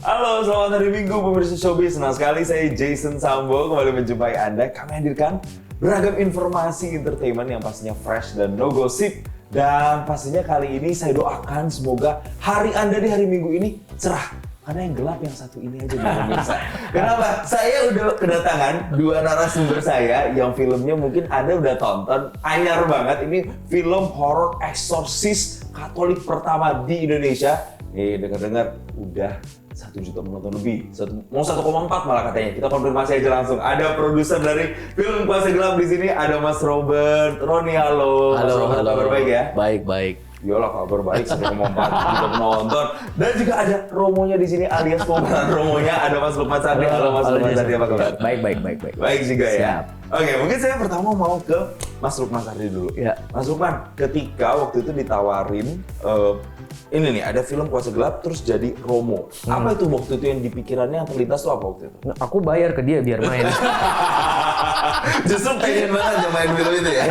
Halo, selamat hari Minggu pemirsa Showbiz. Senang sekali saya Jason Sambo kembali menjumpai Anda. Kami hadirkan beragam informasi entertainment yang pastinya fresh dan no gossip. Dan pastinya kali ini saya doakan semoga hari Anda di hari Minggu ini cerah. Karena yang gelap yang satu ini aja nih pemirsa. Kenapa? Saya udah kedatangan dua narasumber saya yang filmnya mungkin Anda udah tonton. Anyar banget, ini film horor eksorsis Katolik pertama di Indonesia. Nih dengar-dengar udah 1 juta penonton lebih, mau 1,4 malah katanya. Kita konfirmasi aja langsung. Ada produser dari film Kuasa Gelap di sini, ada Mas Robert. Roni, halo. Mas Robert, halo. kabar baik ya? Baik. Iyalah, kabar baik, 1,4 juta penonton. Dan juga ada Romonya di sini, alias pemeran Romonya, ada Mas Lukman Sardi. Halo Mas Lukman Sardi, apa kabar? Baik. Baik juga ya. Siap. Oke, mungkin saya pertama mau ke Mas Lukman Sardi dulu. Ya. Mas Lukman, ketika waktu itu ditawarin ini nih, ada film Kuasa Gelap terus jadi Romo. Apa itu waktu itu yang di pikirannya yang terlintas tuh apa waktu itu? Nah, aku bayar ke dia biar main. Justru pengen banget main film itu ya?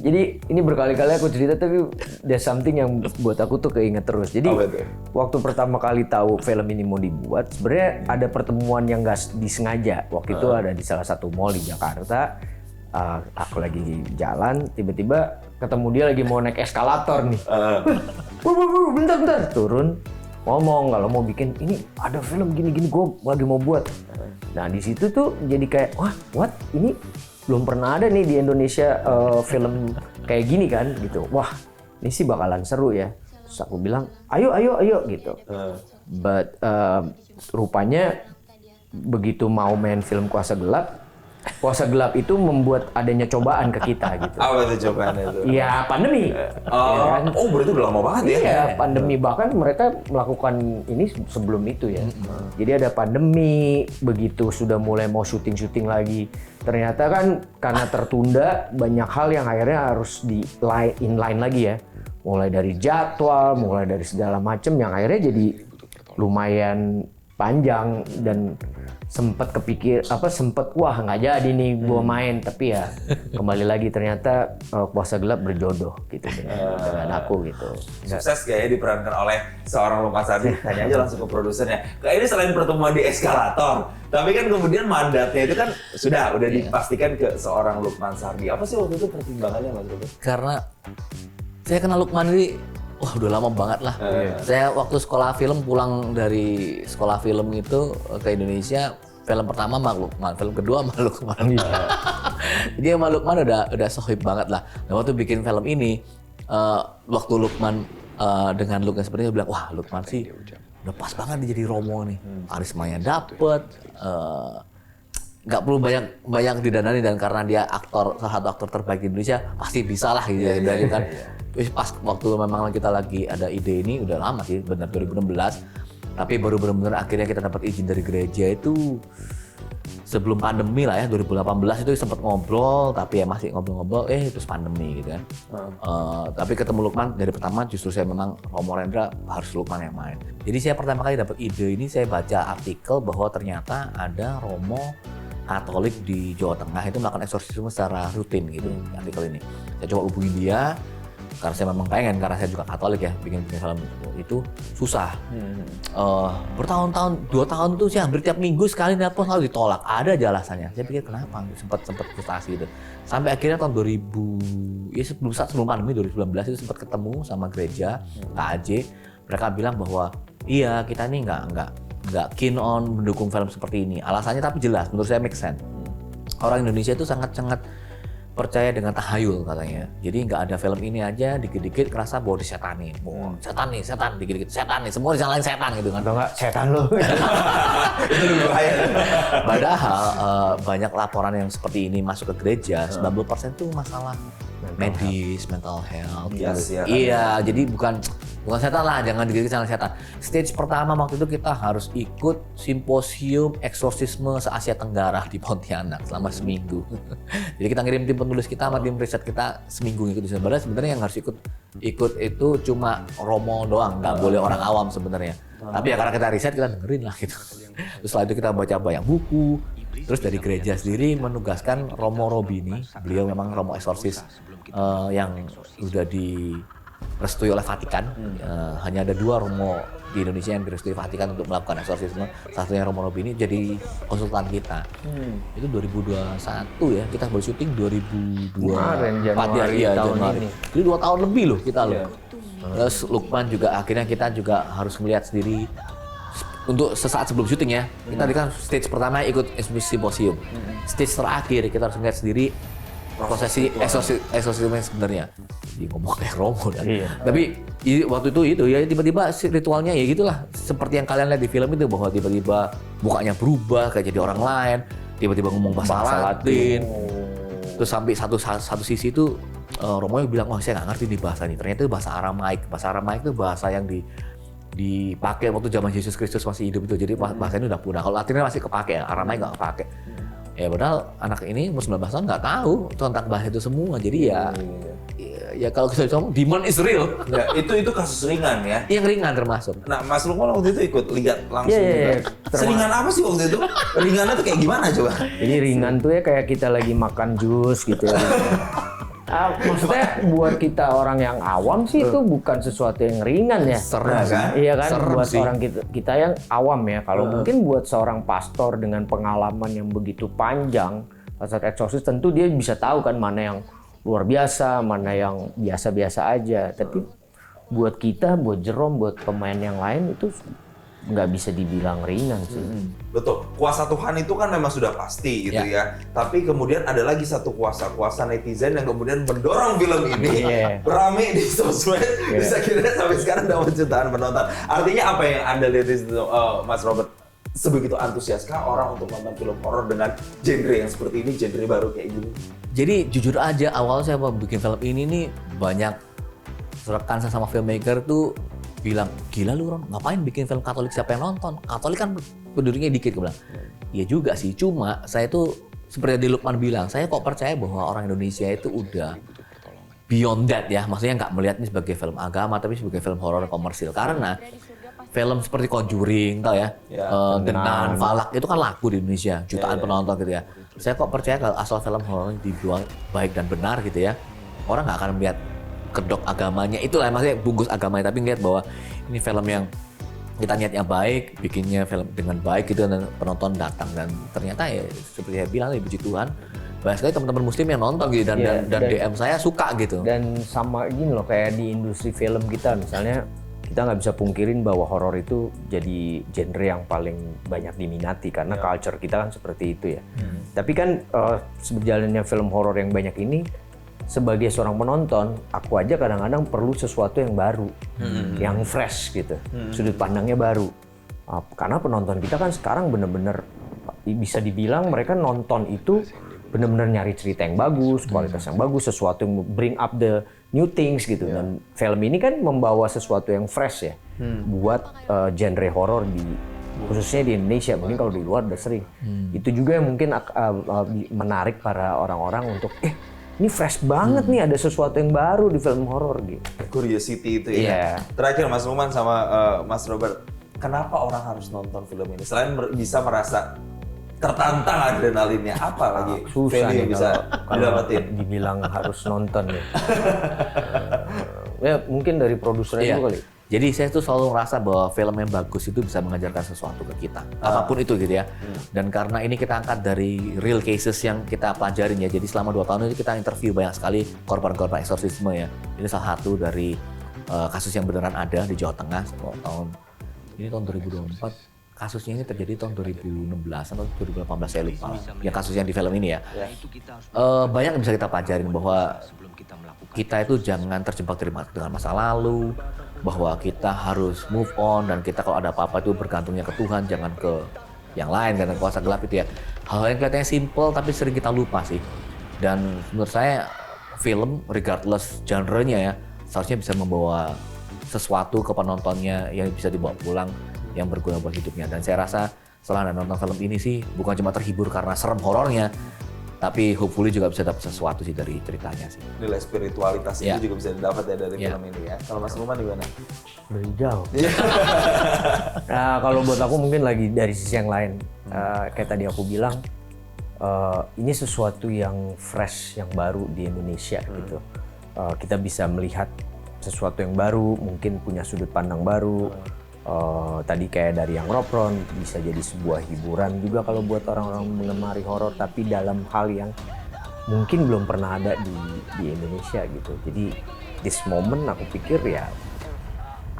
Jadi ini berkali-kali aku cerita tapi there's something yang buat aku tuh keinget terus. Jadi Apa itu? waktu pertama kali tahu film ini mau dibuat, sebenarnya ada pertemuan yang nggak disengaja. Waktu itu ada di salah satu mall di Jakarta. Aku lagi jalan, tiba-tiba ketemu dia lagi mau naik eskalator nih. Bentar, turun. Ngomong kalau mau bikin ini ada film gini-gini gue lagi mau buat. Nah di situ tuh jadi kayak wah what ini belum pernah ada nih di Indonesia film kayak gini kan gitu. Wah ini sih bakalan seru ya. Terus aku bilang ayo gitu. But rupanya begitu mau main film Kuasa Gelap itu membuat adanya cobaan ke kita gitu. Apa itu cobaannya itu? Iya pandemi. Ya kan? Oh berarti udah lama banget ya? Iya, pandemi. Bahkan mereka melakukan ini sebelum itu ya. Jadi ada pandemi, begitu sudah mulai mau syuting lagi. Ternyata kan karena tertunda, banyak hal yang akhirnya harus inline lagi ya. Mulai dari jadwal, mulai dari segala macam yang akhirnya jadi lumayan panjang dan sempet wah nggak jadi nih gua main, tapi ya kembali lagi ternyata Kuasa Gelap berjodoh gitu dengan aku gitu. Sukses kayaknya diperankan oleh seorang Lukman Sardi. Tanya aja langsung ke produsernya. Kayak ini selain pertemuan di eskalator, tapi kan kemudian mandatnya itu kan sudah dipastikan ke seorang Lukman Sardi. Apa sih waktu itu pertimbangannya Mas Robert? Karena saya kenal Lukman ini udah lama banget lah. Saya waktu sekolah film pulang dari sekolah film itu ke Indonesia, film pertama sama Lukman, film kedua sama Lukman. Jadi sama Lukman udah sohib banget lah. Nah waktu bikin film ini, waktu Lukman dengan look yang seperti itu bilang, wah Lukman sih udah pas banget dia jadi Romo nih. Karismanya dapet, nggak perlu banyak didanani, dan karena dia salah satu aktor terbaik di Indonesia pasti bisa lah gitu ya kan. Pas waktu memang kita lagi ada ide ini udah lama sih, benar 2016, tapi baru benar-benar akhirnya kita dapat izin dari gereja itu sebelum pandemi lah ya, 2018 itu sempat ngobrol, tapi ya masih ngobrol-ngobrol, terus pandemi gitu kan. Tapi ketemu Lukman dari pertama justru saya memang Romo Rendra harus Lukman yang main. Jadi saya pertama kali dapat ide ini saya baca artikel bahwa ternyata ada Romo Katolik di Jawa Tengah itu melakukan eksorsisme secara rutin gitu. Artikel ini saya coba hubungi dia karena saya memang pengen, karena saya juga Katolik ya, bikin film itu susah. Bertahun-tahun, 2 tahun tuh sih hampir tiap minggu sekali nelpon selalu ditolak, ada aja alasannya. Saya pikir kenapa, sempat frustasi gitu. Sampai akhirnya tahun 2000, ya sebelum pandemi 2019 itu sempat ketemu sama gereja KAJ. Mereka bilang bahwa iya kita nih nggak keen on mendukung film seperti ini. Alasannya tapi jelas, menurut saya make sense. Orang Indonesia itu sangat percaya dengan tahayul katanya. Jadi nggak ada film ini aja dikit-dikit kerasa bahwa disetanin. Setan, dikit-dikit setan nih. Semua disalahin setan gitu kan. Atau nggak setan lo. Itu lebih bahaya. Padahal banyak laporan yang seperti ini masuk ke gereja, 90% tuh masalah medis, mental health. Iya, jadi bukan setan lah, jangan dikit-dikit sama setan. Stage pertama waktu itu kita harus ikut simposium eksorsisme se-Asia Tenggara di Pontianak selama seminggu. Jadi kita ngirim tim penulis kita sama tim riset kita seminggu ikut di sana. Sebenarnya yang harus ikut itu cuma Romo doang, nggak boleh orang awam sebenarnya. Tapi ya karena kita riset kita dengerin lah gitu. Terus setelah itu kita baca banyak buku. Terus dari gereja sendiri menugaskan Romo Robini, beliau memang Romo eksorsis yang sudah direstui oleh Vatikan. Hanya ada 2 Romo di Indonesia yang direstui Vatikan untuk melakukan eksorsisme, satunya Romo Robini jadi konsultan kita. Itu 2021 ya, kita baru syuting 2024 Januari tahun ini. Jadi 2 tahun lebih loh kita loh. Terus Lukman juga akhirnya kita juga harus melihat sendiri untuk sesaat sebelum syuting ya. Kita tadi kan stage pertama ikut simposium. Stage terakhir kita harus melihat sendiri prosesi eksorsisme sebenarnya. Jadi ngomong kayak Romo dan. Tapi waktu itu ya tiba-tiba ritualnya ya gitulah seperti yang kalian lihat di film itu, bahwa tiba-tiba mukanya berubah kayak jadi orang lain, tiba-tiba ngomong bahasa Latin. Terus sampai satu sisi itu Romo bilang, wah saya nggak ngerti nih bahasa ini. Ternyata itu bahasa Aramaik. Bahasa Aramaik itu bahasa yang dipakai waktu zaman Yesus Kristus masih hidup itu. Jadi bahasa ini udah punah. Kalau Latinnya masih kepake ya, Aramaik nggak kepake. Ya padahal anak ini umur 19 tahun nggak tahu tentang bahasa itu semua. Jadi ya kalau kita ngomong demand is real. Ya, itu kasus ringan ya. Yang ringan termasuk. Nah, Mas Lukman waktu itu ikut lihat langsung juga. Seringan apa sih waktu itu? Ringannya tuh kayak gimana coba? Jadi ringan tuh ya kayak kita lagi makan jus gitu ya. Maksudnya buat kita orang yang awam sih itu bukan sesuatu yang ringan ya. Serem kan? Iya kan, Serem buat sih. orang kita yang awam ya. Kalau mungkin buat seorang pastor dengan pengalaman yang begitu panjang saat eksorsis, tentu dia bisa tahu kan mana yang luar biasa, mana yang biasa-biasa aja. Tapi buat kita, buat Jerome, buat pemain yang lain itu nggak bisa dibilang ringan sih. Betul, kuasa Tuhan itu kan memang sudah pasti gitu ya. Tapi kemudian ada lagi satu kuasa netizen yang kemudian mendorong film ini beramai di sosmed. Bisa kira sampai sekarang dapat jutaan penonton. Artinya apa yang Anda lihat di situ, Mas Robert? Sebegitu antusiaskah orang untuk nonton film horor dengan genre yang seperti ini, genre baru kayak gini? Jadi jujur aja awal saya mau bikin film ini nih banyak rekan saya sama filmmaker tuh bilang, gila lu Ron, ngapain bikin film Katolik, siapa yang nonton? Katolik kan penduduknya dikit, gue bilang. Iya juga sih, cuma saya tuh seperti yang Lukman bilang, saya kok percaya bahwa orang Indonesia itu udah beyond that ya. Maksudnya nggak melihat ini sebagai film agama, tapi sebagai film horor komersil. Karena film seperti Conjuring, tau ya, The Nun, Falak, itu kan laku di Indonesia, jutaan penonton gitu ya. Saya kok percaya kalau asal film horor dibuat baik dan benar gitu ya, orang nggak akan melihat kedok agamanya, itulah maksudnya bungkus agamanya, tapi ngeliat bahwa ini film yang kita niatnya baik, bikinnya film dengan baik gitu, dan penonton datang, dan ternyata ya seperti saya bilang, puji Tuhan banyak sekali teman-teman muslim yang nonton gitu, dan DM saya suka gitu. Dan sama gini loh, kayak di industri film kita misalnya, kita nggak bisa pungkirin bahwa horor itu jadi genre yang paling banyak diminati karena culture kita kan seperti itu ya. Tapi kan seberjalannya film horor yang banyak ini, sebagai seorang penonton, aku aja kadang-kadang perlu sesuatu yang baru, yang fresh gitu, sudut pandangnya baru. Karena penonton kita kan sekarang bener-bener bisa dibilang mereka nonton itu bener-bener nyari cerita yang bagus, kualitas yang bagus, sesuatu yang bring up the new things gitu. Dan film ini kan membawa sesuatu yang fresh ya, buat genre horor khususnya di Indonesia. Mungkin kalau di luar udah sering. Itu juga yang mungkin menarik para orang-orang untuk ini fresh banget nih, ada sesuatu yang baru di film horor gitu. Curiosity itu ya. Terakhir Mas Lukman sama Mas Robert, kenapa orang harus nonton film ini? Selain bisa merasa tertantang adrenalinnya, apa lagi susah value nih yang bisa didapetin? Dibilang harus nonton ya. Ya mungkin dari produsernya juga kali. Jadi saya tuh selalu merasa bahwa film yang bagus itu bisa mengajarkan sesuatu ke kita, apapun itu gitu ya. Dan karena ini kita angkat dari real cases yang kita pelajarin ya. Jadi selama 2 tahun ini kita interview banyak sekali korban-korban eksorsisme ya. Ini salah satu dari kasus yang beneran ada di Jawa Tengah tahun 2024. Kasusnya ini terjadi tahun 2016 atau 2018 saya lupa. Yang kasus yang di film ini ya. Banyak yang bisa kita pelajarin bahwa kita itu jangan terjebak dengan masa lalu, bahwa kita harus move on, dan kita kalau ada apa-apa itu bergantungnya ke Tuhan, jangan ke yang lain karena kuasa gelap itu ya. Hal yang kelihatannya simple tapi sering kita lupa sih. Dan menurut saya film regardless genre-nya ya seharusnya bisa membawa sesuatu ke penontonnya yang bisa dibawa pulang, yang berguna buat hidupnya. Dan saya rasa setelah Anda nonton film ini sih bukan cuma terhibur karena serem horornya, tapi hopefully juga bisa dapat sesuatu sih dari ceritanya sih. Nilai spiritualitas itu juga bisa didapat ya dari film ini ya. Kalau Mas Lukman gimana? Dari jauh. Nah kalau buat aku mungkin lagi dari sisi yang lain, kayak tadi aku bilang, ini sesuatu yang fresh, yang baru di Indonesia gitu. Kita bisa melihat sesuatu yang baru, mungkin punya sudut pandang baru, Tadi kayak dari yang Ropron bisa jadi sebuah hiburan juga kalau buat orang-orang mengemari horor, tapi dalam hal yang mungkin belum pernah ada di Indonesia gitu. Jadi this moment aku pikir ya,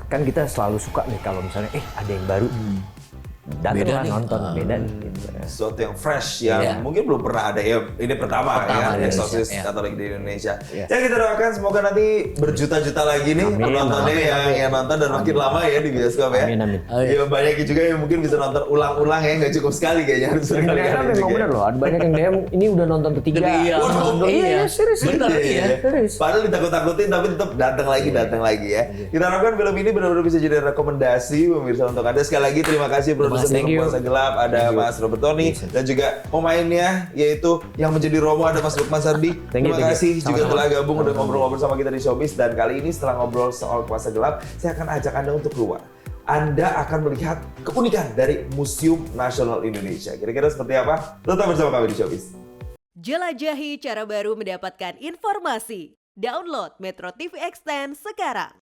kan kita selalu suka nih kalau misalnya ada yang baru, datanglah nonton, beda nih. Gitu. Sesuatu yang fresh yang Iya. mungkin belum pernah ada ya, ini pertama ya di Exorcist Indonesia, iya. Katolik di Indonesia. Iya. Ya kita doakan semoga nanti berjuta-juta lagi nih Amin, penontonnya yang nonton dan makin lama ya di bioskop ya. Amin, amin. Ya banyak juga yang mungkin bisa nonton ulang-ulang ya, nggak cukup sekali kayaknya harus Karena berkali-kali memang juga. bener loh, ada banyak yang DM ini udah nonton ketiga. Iya. Waduh, iya, serius. Bener, iya. Serius. Padahal ditakut-takutin tapi tetap datang lagi ya. Kita harapkan film ini benar-benar bisa jadi rekomendasi pemirsa untuk Anda. Sekali lagi terima kasih produser Thank film you. Puasa Gelap, ada Mas Robert Tony dan juga pemainnya yaitu yang menjadi Romo ada Mas Lukman Sardi. Thank you, Terima kasih thank you. juga Sama-sama. telah gabung udah ngobrol-ngobrol sama kita di Showbiz, dan kali ini setelah ngobrol soal Puasa Gelap, saya akan ajak Anda untuk keluar. Anda akan melihat keunikan dari Museum Nasional Indonesia. Kira-kira seperti apa? Tetap bersama kami di Showbiz. Jelajahi cara baru mendapatkan informasi. Download Metro TV Extend sekarang.